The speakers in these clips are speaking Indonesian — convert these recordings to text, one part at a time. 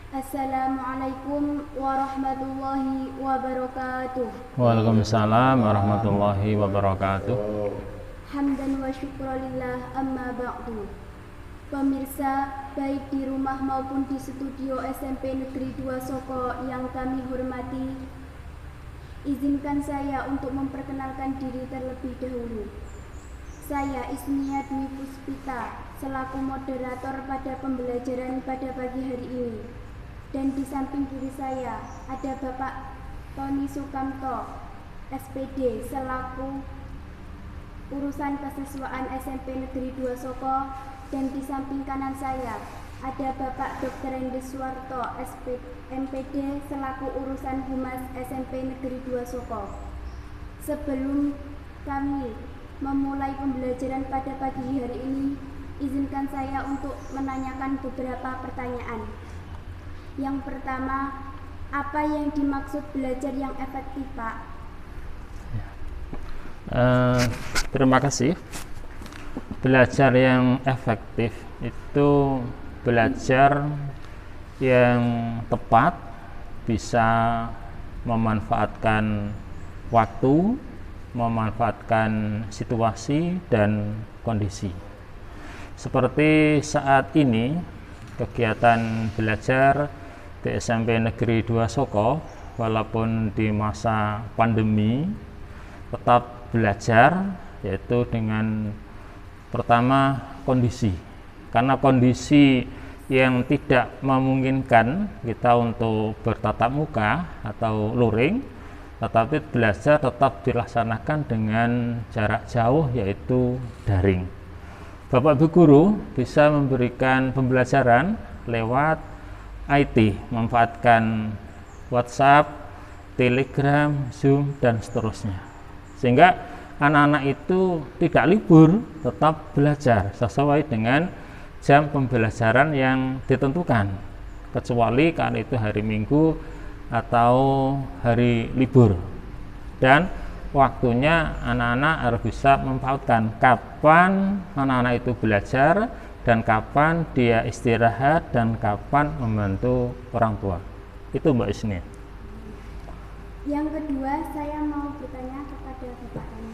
Assalamualaikum warahmatullahi wabarakatuh. Waalaikumsalam warahmatullahi wabarakatuh. Hamdan wa syukralillah amma ba'du. Pemirsa, baik di rumah maupun di studio SMP Negeri 2 Soko yang kami hormati, izinkan saya untuk memperkenalkan diri terlebih dahulu. Saya Ismia Dwi Puspita, selaku moderator pada pembelajaran pada pagi hari ini. Dan di samping kiri saya ada Bapak Tony Sukamto, SPD, selaku urusan kesiswaan SMP Negeri 2 Soko. Dan di samping kanan saya ada Bapak Dr. Endes Suwarto, MPD, selaku urusan Humas SMP Negeri 2 Soko. Sebelum kami memulai pembelajaran pada pagi hari ini, izinkan saya untuk menanyakan beberapa pertanyaan. Yang pertama, apa yang dimaksud belajar yang efektif, Pak? Terima kasih. Belajar yang efektif itu belajar yang tepat, bisa memanfaatkan waktu, memanfaatkan situasi dan kondisi. Seperti saat ini, kegiatan belajar di SMP Negeri 2 Soko, walaupun di masa pandemi, tetap belajar, yaitu dengan pertama kondisi. Karena kondisi yang tidak memungkinkan kita untuk bertatap muka atau luring, tetapi belajar tetap dilaksanakan dengan jarak jauh, yaitu daring. Bapak Ibu Guru bisa memberikan pembelajaran lewat IT, memanfaatkan WhatsApp, Telegram, Zoom, dan seterusnya. Sehingga anak-anak itu tidak libur, tetap belajar sesuai dengan jam pembelajaran yang ditentukan, kecuali kalau itu hari Minggu atau hari libur. Dan waktunya anak-anak harus bisa memanfaatkan kapan anak-anak itu belajar dan kapan dia istirahat dan kapan membantu orang tua. Itu Mbak Isni. Yang kedua, saya mau bertanya kepada Bapak Tony.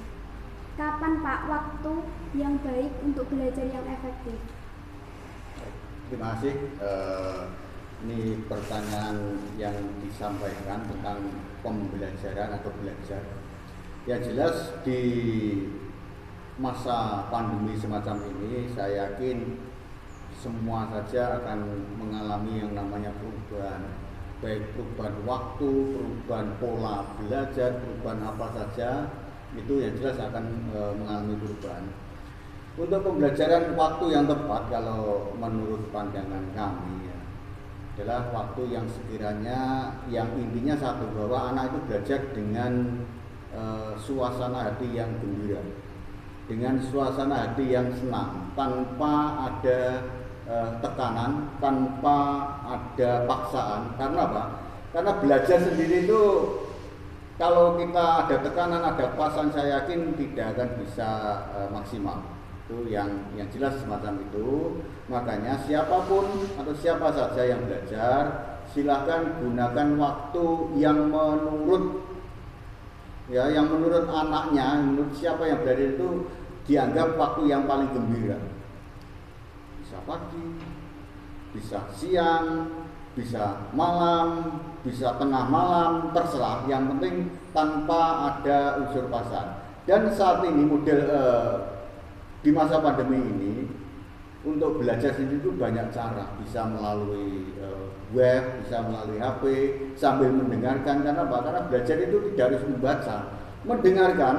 Kapan Pak waktu yang baik untuk belajar yang efektif? Terima kasih. Ini pertanyaan yang disampaikan tentang pembelajaran atau belajar. Yang jelas di masa pandemi semacam ini, saya yakin semua saja akan mengalami yang namanya perubahan, baik perubahan waktu, perubahan pola belajar, perubahan apa saja, itu yang jelas akan mengalami perubahan. Untuk pembelajaran waktu yang tepat, kalau menurut pandangan kami ya, adalah waktu yang sekiranya yang intinya satu, bahwa anak itu belajar dengan suasana hati yang gembira, dengan suasana hati yang senang, tanpa ada tekanan, tanpa ada paksaan. Karena apa? Karena belajar sendiri itu kalau kita ada tekanan, ada paksaan, saya yakin tidak akan bisa maksimal. Itu yang jelas semacam itu. Makanya siapapun atau siapa saja yang belajar, silakan gunakan waktu yang menurut anaknya, menurut siapa yang belajar itu dianggap waktu yang paling gembira. Bisa pagi, bisa siang, bisa malam, bisa tengah malam, terserah. Yang penting tanpa ada unsur paksaan. Dan saat ini model di masa pandemi ini, untuk belajar sendiri itu banyak cara, bisa melalui web, bisa melalui HP, sambil mendengarkan. Karena apa? Karena belajar itu tidak harus membaca, mendengarkan,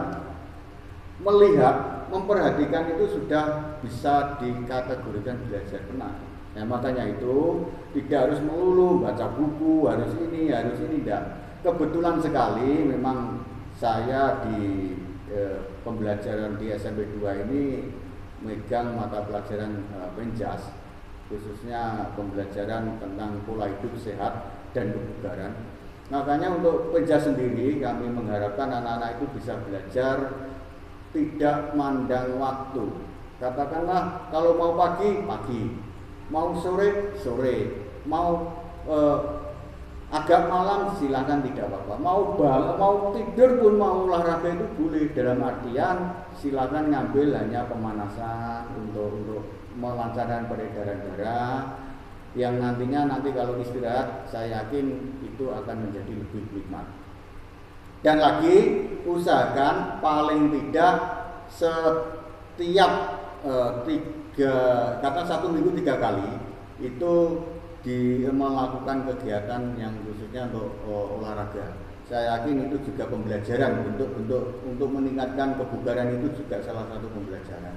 melihat, memperhatikan itu sudah bisa dikategorikan belajar benar. Nah, makanya itu tidak harus melulu baca buku, harus ini, tidak. Kebetulan sekali memang saya di pembelajaran di SMP 2 ini megang mata pelajaran Penjas, khususnya pembelajaran tentang pola hidup sehat dan kebugaran. Makanya untuk Penjas sendiri kami mengharapkan anak-anak itu bisa belajar tidak mandang waktu. Katakanlah kalau mau pagi, mau sore, mau agak malam silakan, tidak apa-apa. Mau tidur pun, mau olahraga itu boleh, dalam artian silakan ngambil hanya pemanasan untuk melancarkan peredaran darah, yang nantinya kalau istirahat saya yakin itu akan menjadi lebih nikmat. Dan lagi usahakan paling tidak setiap karena 1 minggu 3 kali itu melakukan kegiatan yang khususnya untuk olahraga. Saya yakin itu juga pembelajaran untuk meningkatkan kebugaran, itu juga salah satu pembelajaran.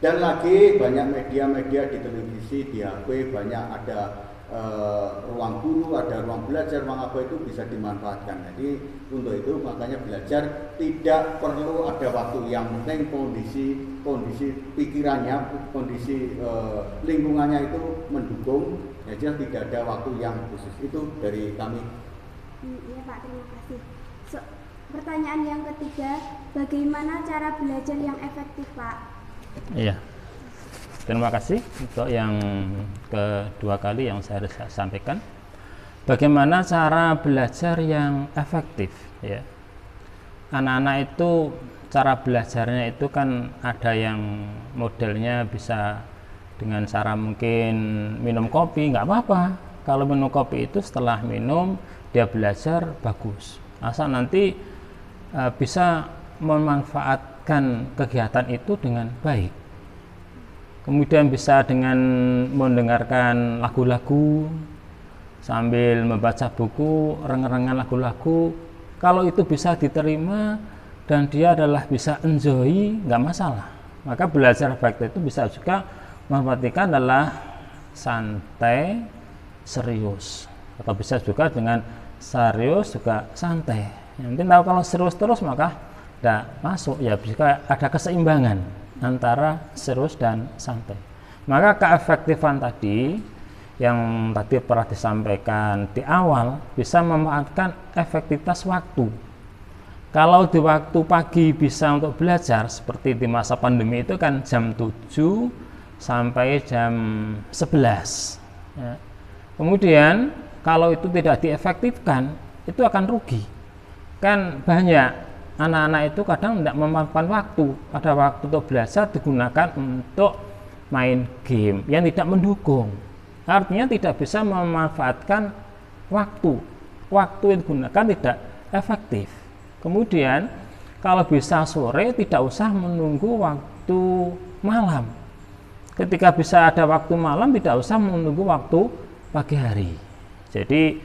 Dan lagi banyak media-media di televisi, di HP, banyak ada ruang guru, ada ruang belajar, ruang apa itu bisa dimanfaatkan. Jadi untuk itu makanya belajar tidak perlu ada waktu, yang penting kondisi pikirannya, kondisi lingkungannya itu mendukung. Jadi tidak ada waktu yang khusus. Itu dari kami. Iya Pak, terima kasih. Pertanyaan yang ketiga, bagaimana cara belajar yang efektif Pak? Iya, terima kasih untuk yang kedua kali yang saya sampaikan. Bagaimana cara belajar yang efektif? Ya, anak-anak itu cara belajarnya itu kan ada yang modelnya bisa dengan cara mungkin minum kopi, nggak apa-apa. Kalau minum kopi itu setelah minum dia belajar bagus, asal nanti bisa memanfaatkan kegiatan itu dengan baik. Kemudian bisa dengan mendengarkan lagu-lagu sambil membaca buku, reng-rengan lagu-lagu. Kalau itu bisa diterima dan dia adalah bisa enjoy, nggak masalah. Maka belajar efektif itu bisa juga memperhatikan adalah santai, serius, atau bisa juga dengan serius juga santai. Yang penting tahu kalau serius terus maka tidak masuk, ya bisa ada keseimbangan antara serius dan santai. Maka keefektifan tadi yang tadi pernah disampaikan di awal bisa memanfaatkan efektivitas waktu. Kalau di waktu pagi bisa untuk belajar seperti di masa pandemi itu kan jam 7 sampai jam 11 ya. Kemudian kalau itu tidak diefektifkan itu akan rugi. Kan banyak anak-anak itu kadang tidak memanfaatkan waktu. Ada waktu untuk belajar digunakan untuk main game yang tidak mendukung. Artinya tidak bisa memanfaatkan waktu. Waktu yang digunakan tidak efektif. Kemudian kalau bisa sore tidak usah menunggu waktu malam. Ketika bisa ada waktu malam tidak usah menunggu waktu pagi hari. Jadi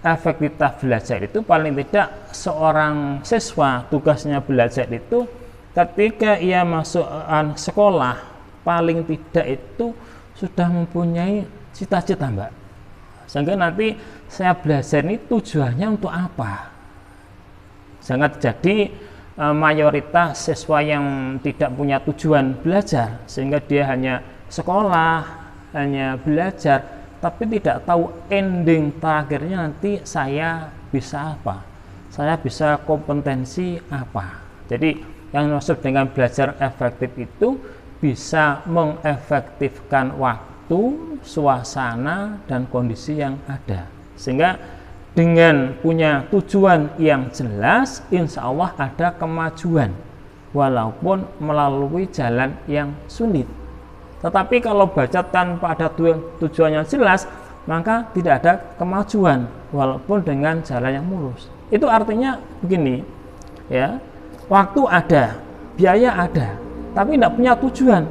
efektivitas belajar itu paling tidak seorang siswa tugasnya belajar itu ketika ia masuk sekolah paling tidak itu sudah mempunyai cita-cita Mbak. Sehingga nanti saya belajar ini tujuannya untuk apa? Jangan jadi mayoritas siswa yang tidak punya tujuan belajar sehingga dia hanya sekolah, hanya belajar, tapi tidak tahu ending terakhirnya nanti saya bisa apa, saya bisa kompetensi apa. Jadi yang dimaksud dengan belajar efektif itu bisa mengefektifkan waktu, suasana, dan kondisi yang ada. Sehingga dengan punya tujuan yang jelas, insya Allah ada kemajuan walaupun melalui jalan yang sulit. Tetapi kalau baca tanpa ada tujuan yang jelas, maka tidak ada kemajuan walaupun dengan jalan yang mulus. Itu artinya begini, ya, waktu ada, biaya ada, tapi tidak punya tujuan.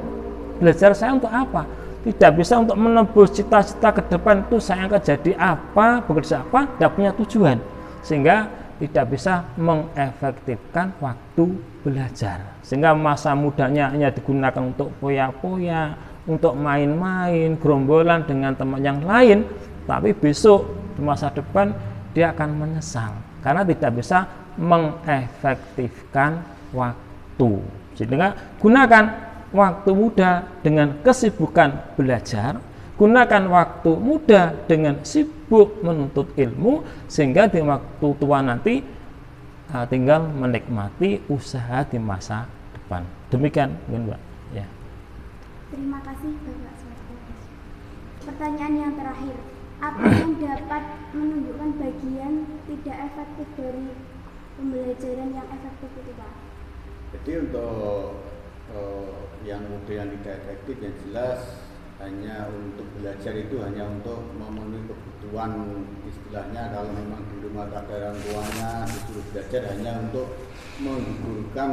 Belajar saya untuk apa? Tidak bisa untuk menembus cita-cita ke depan itu saya akan jadi apa, bekerja apa, tidak punya tujuan. Sehingga tidak bisa mengefektifkan waktu belajar. Sehingga masa mudanya hanya digunakan untuk poya-poya, untuk main-main, gerombolan dengan teman yang lain, tapi besok di masa depan dia akan menyesal karena tidak bisa mengefektifkan waktu. Jadi gunakan waktu muda dengan kesibukan belajar, gunakan waktu muda dengan sibuk menuntut ilmu, sehingga di waktu tua nanti tinggal menikmati usaha di masa depan. Demikian, Mbak. Ya. Terima kasih Bapak Suwarto. Pertanyaan yang terakhir, apa yang dapat menunjukkan bagian tidak efektif dari pembelajaran yang efektif itu, Pak? Jadi untuk yang model yang tidak efektif yang jelas hanya untuk belajar itu hanya untuk memenuhi kebutuhan, istilahnya kalau memang di rumah tak ada orang tuanya disuruh belajar hanya untuk menggugurkan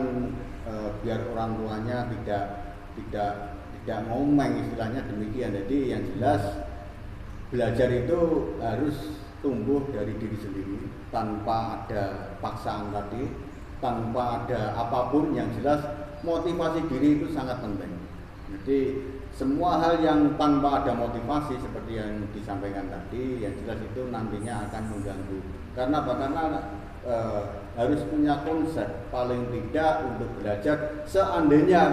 biar orang tuanya tidak ngomeng, istilahnya demikian. Jadi yang jelas belajar itu harus tumbuh dari diri sendiri tanpa ada paksaan tadi, tanpa ada apapun. Yang jelas motivasi diri itu sangat penting. Jadi semua hal yang tanpa ada motivasi seperti yang disampaikan tadi, yang jelas itu nantinya akan mengganggu. Karena apa? Karena harus punya konsep paling tidak untuk belajar. Seandainya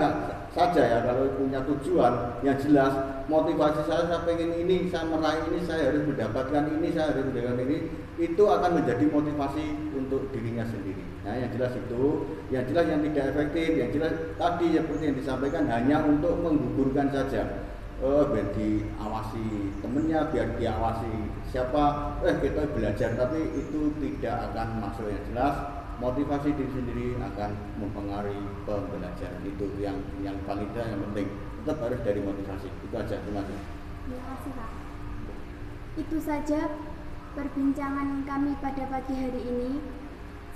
saja ya, kalau punya tujuan yang jelas, motivasi saya pengen ini, saya meraih ini, saya harus mendapatkan ini, saya harus mendapatkan ini, itu akan menjadi motivasi untuk dirinya sendiri. Nah, yang jelas itu, yang jelas yang tidak efektif, yang jelas tadi seperti yang disampaikan hanya untuk menggugurkan saja. Biar diawasi temennya, biar diawasi siapa, kita belajar, tapi itu tidak akan masuk. Yang jelas motivasi diri sendiri akan mempengaruhi pembelajaran. Itu yang paling tidak, yang penting tetap harus dari motivasi. Itu aja, terima kasih. Terima kasih, Pak. Itu saja perbincangan kami pada pagi hari ini.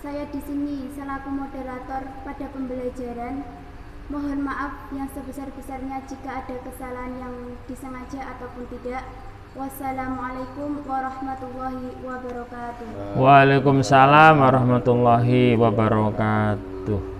Saya di sini selaku moderator pada pembelajaran. Mohon maaf yang sebesar-besarnya jika ada kesalahan yang disengaja ataupun tidak. Wassalamualaikum warahmatullahi wabarakatuh. Waalaikumsalam warahmatullahi wabarakatuh.